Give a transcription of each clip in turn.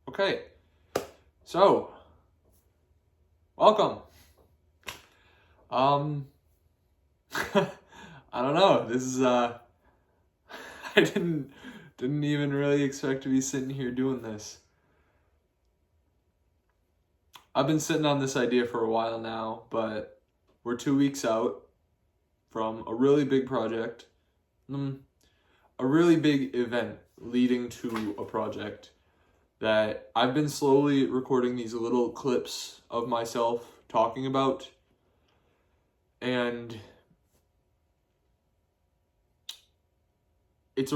Okay, so welcome. I don't know. This is I didn't even really expect to be sitting here doing this. I've been sitting on this idea for a while now, but we're 2 weeks out from a really big project, a really big event leading to a project that I've been slowly recording these little clips of myself talking about, and it's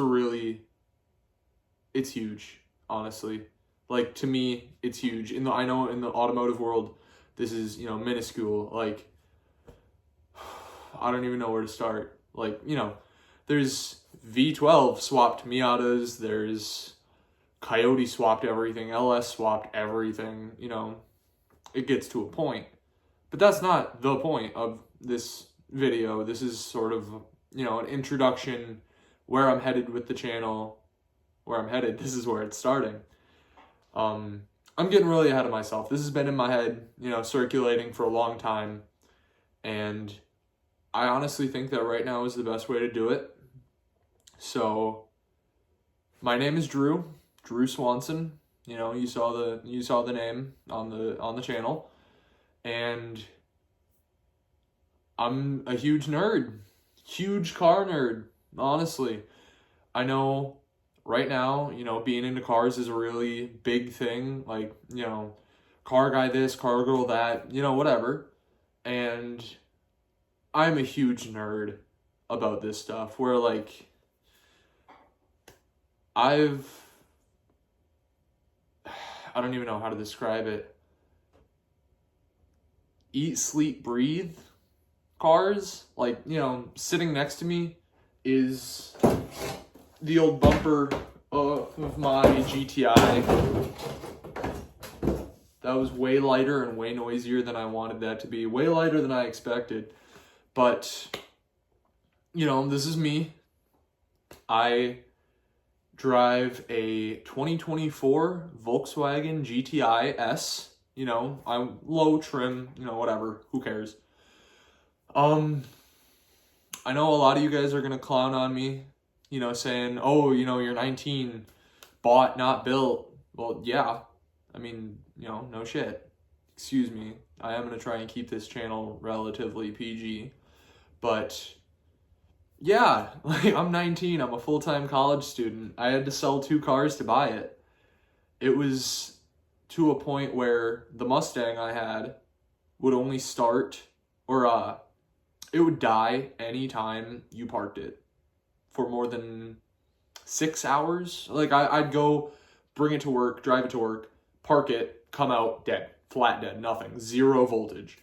huge, honestly. Like, to me, it's huge. I know in the automotive world, this is, minuscule. Like, I don't even know where to start. Like, there's V12 swapped Miatas, there's Coyote swapped everything, LS swapped everything, it gets to a point. But that's not the point of this video. This is sort of, an introduction, where I'm headed with the channel, this is where it's starting. I'm getting really ahead of myself. This has been in my head, circulating for a long time, and I honestly think that right now is the best way to do it. So, my name is Drew Swanson. You saw the name on the channel, and I'm a huge car nerd, honestly. I know right now, being into cars is a really big thing, like, car guy this, car girl that, whatever. And I'm a huge nerd about this stuff, where, like, I don't even know how to describe it. Eat, sleep, breathe cars. Like, sitting next to me is the old bumper of my GTI. That was way lighter and way noisier than I wanted that to be. Way lighter than I expected. But, this is me. I drive a 2024 Volkswagen GTI S. I'm low trim, whatever. Who cares? I know a lot of you guys are going to clown on me, saying, oh, you're 19, bought, not built. Well, yeah. I mean, no shit. Excuse me. I am going to try and keep this channel relatively PG. But, yeah, like, I'm 19. I'm a full-time college student. I had to sell 2 cars to buy it. It was to a point where the Mustang I had would only start, or it would die anytime you parked it for more than 6 hours. Like, I'd go bring it to work, drive it to work, park it, come out dead, flat dead, nothing, 0 voltage.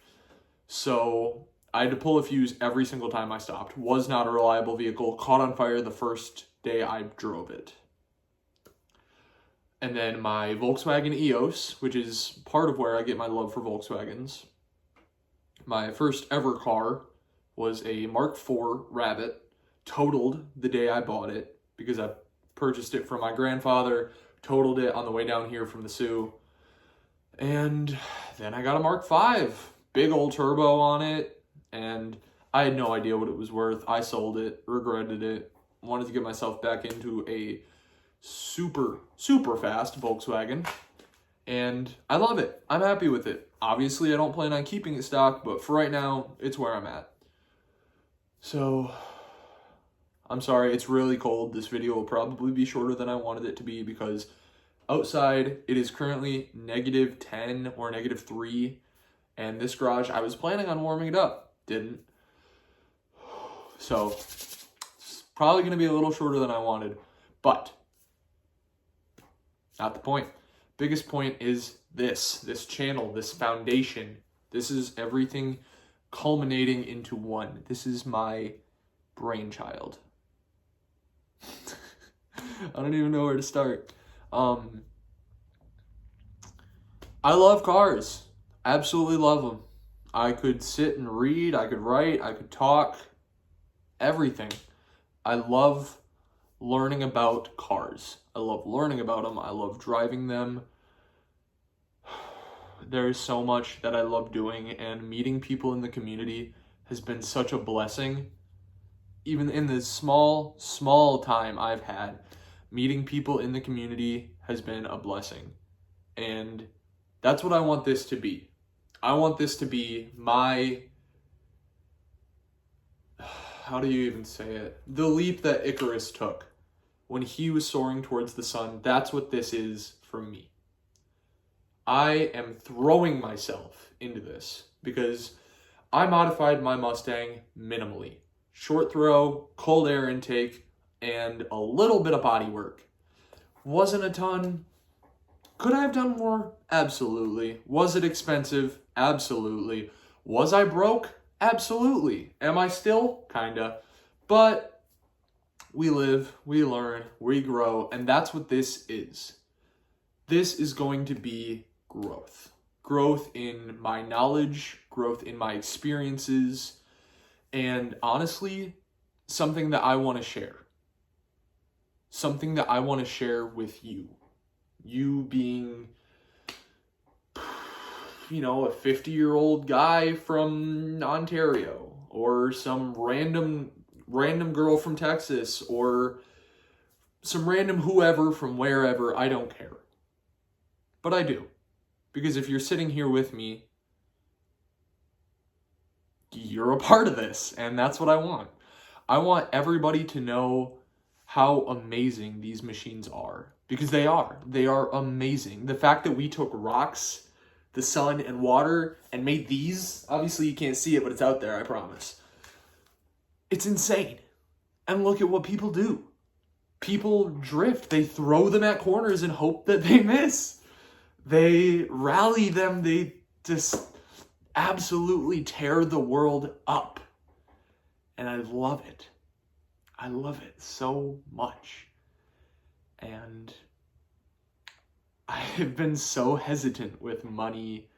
So I had to pull a fuse every single time I stopped. Was not a reliable vehicle, caught on fire the first day I drove it. And then my Volkswagen EOS, which is part of where I get my love for Volkswagens. My first ever car was a Mark IV Rabbit, totaled the day I bought it because I purchased it from my grandfather, totaled it on the way down here from the Sioux. And then I got a Mark V, big old turbo on it, and I had no idea what it was worth. I sold it, regretted it, wanted to get myself back into a super fast Volkswagen, and I love it. I'm happy with it. Obviously, I don't plan on keeping it stock, but for right now, it's where I'm at. So, I'm sorry, it's really cold. This video will probably be shorter than I wanted it to be because outside it is currently -10 or -3, and this garage, I was planning on warming it up, didn't. So, it's probably going to be a little shorter than I wanted, but not the point. Biggest point is this channel, this foundation. This is everything culminating into one. This is my brainchild. I don't even know where to start. I love cars. Absolutely love them. I could sit and read, I could write, I could talk, everything. I love learning about cars. I love learning about them. I love driving them. There is so much that I love doing, and meeting people in the community has been such a blessing. Even in the small time I've had, meeting people in the community has been a blessing. And that's what I want this to be. I want this to be my, how do you even say it? The leap that Icarus took when he was soaring towards the sun. That's what this is for me. I am throwing myself into this because I modified my Mustang minimally. Short throw, cold air intake, and a little bit of body work. Wasn't a ton. Could I have done more? Absolutely. Was it expensive? Absolutely. Was I broke? Absolutely. Am I still? Kinda. But we live, we learn, we grow, and that's what this is. This is going to be growth. Growth in my knowledge, growth in my experiences, and honestly, something that I want to share. Something that I want to share with you. You being, you know, a 50-year-old guy from Ontario, or some random girl from Texas, or some random whoever from wherever. I don't care. But I do. Because if you're sitting here with me, you're a part of this, and that's what I want. I want everybody to know how amazing these machines are, because they are. They are amazing. The fact that we took rocks, the sun, and water and made these, obviously you can't see it, but it's out there, I promise. It's insane. And look at what people do. People drift. They throw them at corners and hope that they miss. They rally them. They just absolutely tear the world up. And I love it. I love it so much. And I have been so hesitant with money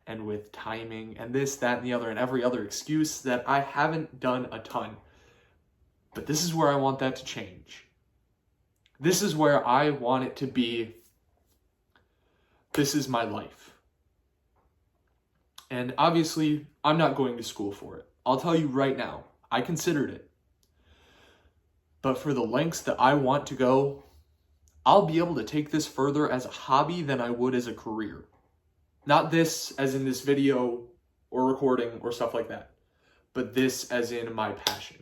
and with timing and this, that, and the other, and every other excuse that I haven't done a ton. But this is where I want that to change. This is where I want it to be. This is my life. And obviously, I'm not going to school for it. I'll tell you right now, I considered it. But for the lengths that I want to go, I'll be able to take this further as a hobby than I would as a career. Not this as in this video or recording or stuff like that, but this as in my passion.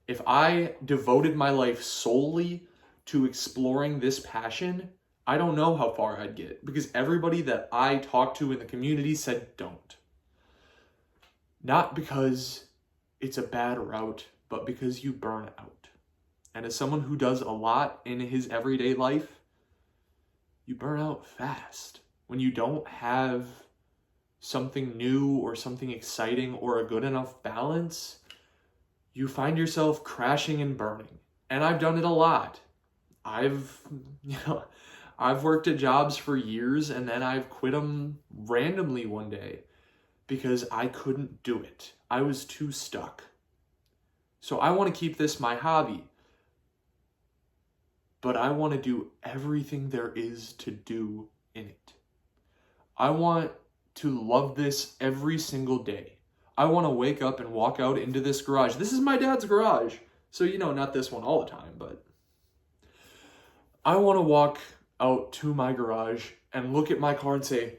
If I devoted my life solely to exploring this passion, I don't know how far I'd get, because everybody that I talked to in the community said don't. Not because it's a bad route, but because you burn out. And as someone who does a lot in his everyday life, you burn out fast. When you don't have something new or something exciting or a good enough balance, you find yourself crashing and burning. And I've done it a lot. I've worked at jobs for years, and then I've quit them randomly one day because I couldn't do it. I was too stuck. So I want to keep this my hobby, but I want to do everything there is to do in it. I want to love this every single day. I want to wake up and walk out into this garage. This is my dad's garage. So, not this one all the time, but I want to walk out to my garage and look at my car and say,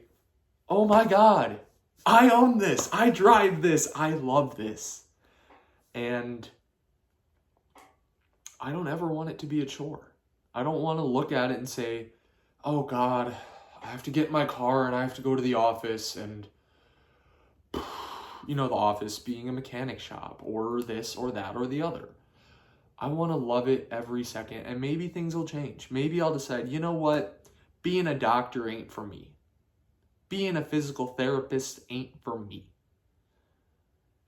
oh my God, I own this. I drive this. I love this. And I don't ever want it to be a chore. I don't want to look at it and say, oh God, I have to get in my car and I have to go to the office, and the office being a mechanic shop or this or that or the other. I want to love it every second, and maybe things will change. Maybe I'll decide, you know what? Being a doctor ain't for me. Being a physical therapist ain't for me.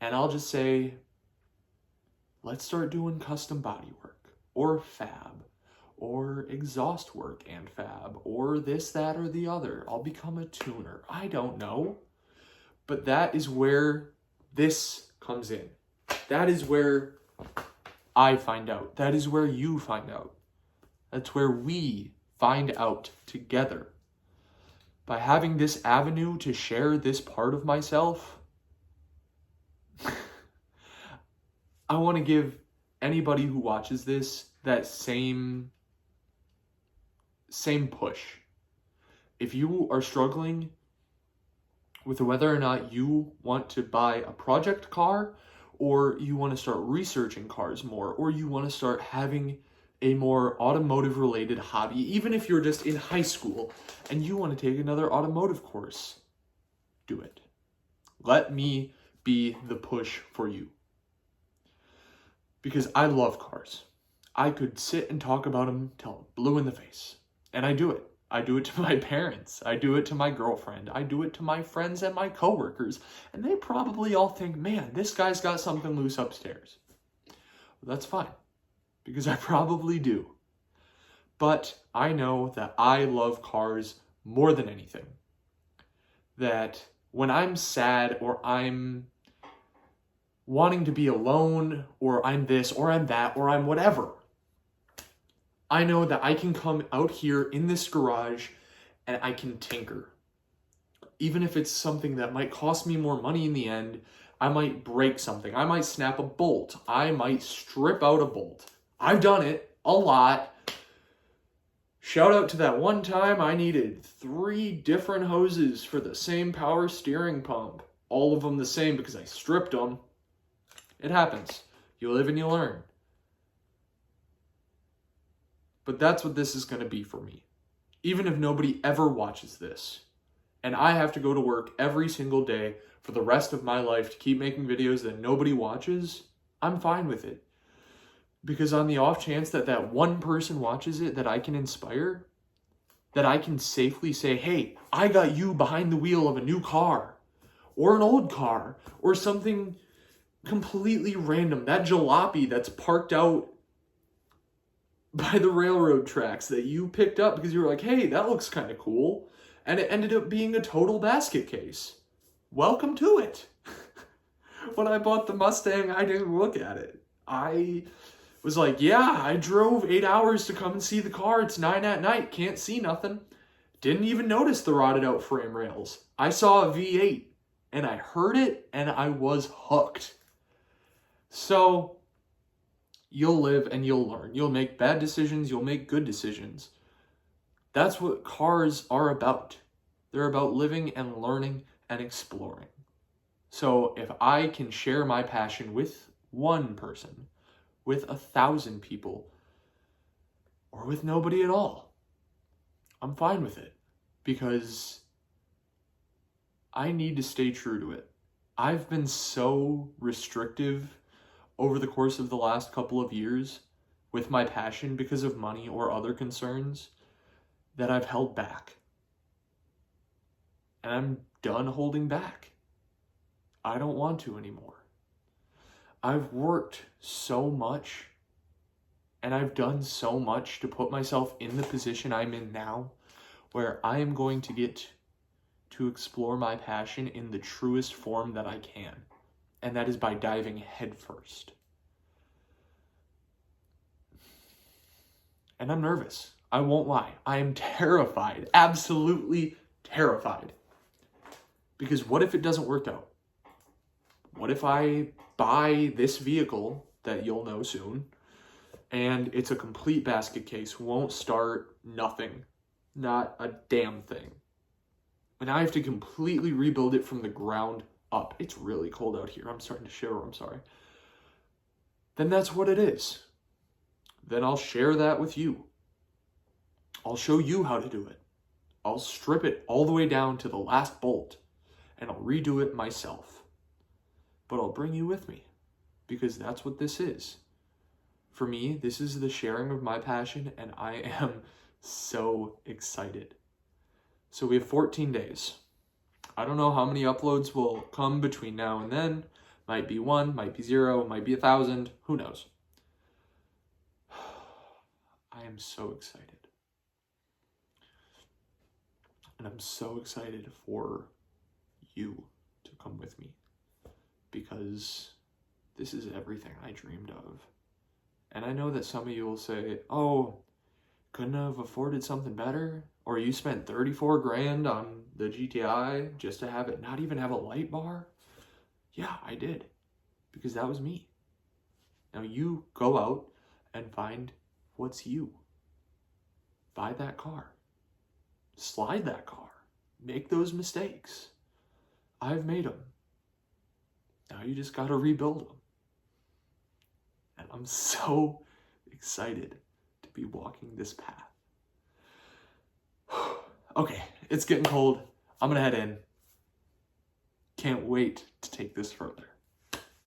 And I'll just say, let's start doing custom body work, or fab, or exhaust work and fab, or this, that, or the other. I'll become a tuner. I don't know. But that is where this comes in. That is where I find out. That is where you find out. That's where we find out together. by having this avenue to share this part of myself, I want to give anybody who watches this that same push. If you are struggling with whether or not you want to buy a project car, or you want to start researching cars more, or you want to start having a more automotive related hobby, even if you're just in high school and you want to take another automotive course, do it. Let me be the push for you. Because I love cars. I could sit and talk about them till I'm blue in the face. And I do it. I do it to my parents. I do it to my girlfriend. I do it to my friends and my coworkers. And they probably all think, man, this guy's got something loose upstairs. Well, that's fine, because I probably do. But I know that I love cars more than anything. That when I'm sad, or I'm wanting to be alone, or I'm this, or I'm that, or I'm whatever, I know that I can come out here in this garage and I can tinker. Even if it's something that might cost me more money in the end, I might break something. I might snap a bolt. I might strip out a bolt. I've done it a lot. Shout out to that one time I needed 3 different hoses for the same power steering pump. All of them the same because I stripped them. It happens. You live and you learn. But that's what this is going to be for me. Even if nobody ever watches this, and I have to go to work every single day for the rest of my life to keep making videos that nobody watches, I'm fine with it. Because on the off chance that that one person watches it that I can inspire, that I can safely say, hey, I got you behind the wheel of a new car, or an old car, or something completely random. That jalopy that's parked out by the railroad tracks that you picked up because you were like, hey, that looks kind of cool. And it ended up being a total basket case. Welcome to it. When I bought the Mustang, I didn't look at it. I was like, yeah, I drove 8 hours to come and see the car. It's 9 at night. Can't see nothing. Didn't even notice the rotted out frame rails. I saw a V8 and I heard it and I was hooked. So you'll live and you'll learn. You'll make bad decisions. You'll make good decisions. That's what cars are about. They're about living and learning and exploring. So if I can share my passion with one person, with 1,000 people, or with nobody at all, I'm fine with it, because I need to stay true to it. I've been so restrictive over the course of the last couple of years with my passion because of money or other concerns that I've held back. And I'm done holding back. I don't want to anymore. I've worked so much and I've done so much to put myself in the position I'm in now, where I am going to get to explore my passion in the truest form that I can. And that is by diving headfirst. And I'm nervous. I won't lie. I am terrified. Absolutely terrified. Because what if it doesn't work out? What if I buy this vehicle that you'll know soon, and it's a complete basket case, won't start, nothing, not a damn thing. And I have to completely rebuild it from the ground up. It's really cold out here. I'm starting to shiver. I'm sorry. Then that's what it is. Then I'll share that with you. I'll show you how to do it. I'll strip it all the way down to the last bolt, and I'll redo it myself. But I'll bring you with me, because that's what this is. For me, this is the sharing of my passion, and I am so excited. So we have 14 days. I don't know how many uploads will come between now and then. Might be 1, might be 0, might be 1,000. Who knows? I am so excited. And I'm so excited for you to come with me, because this is everything I dreamed of. And I know that some of you will say, oh, couldn't have afforded something better? Or you spent 34 grand on the GTI just to have it not even have a light bar? Yeah, I did. Because that was me. Now you go out and find what's you. Buy that car. Slide that car. Make those mistakes. I've made them. Now you just got to rebuild them. And I'm so excited to be walking this path. Okay, it's getting cold. I'm going to head in. Can't wait to take this further.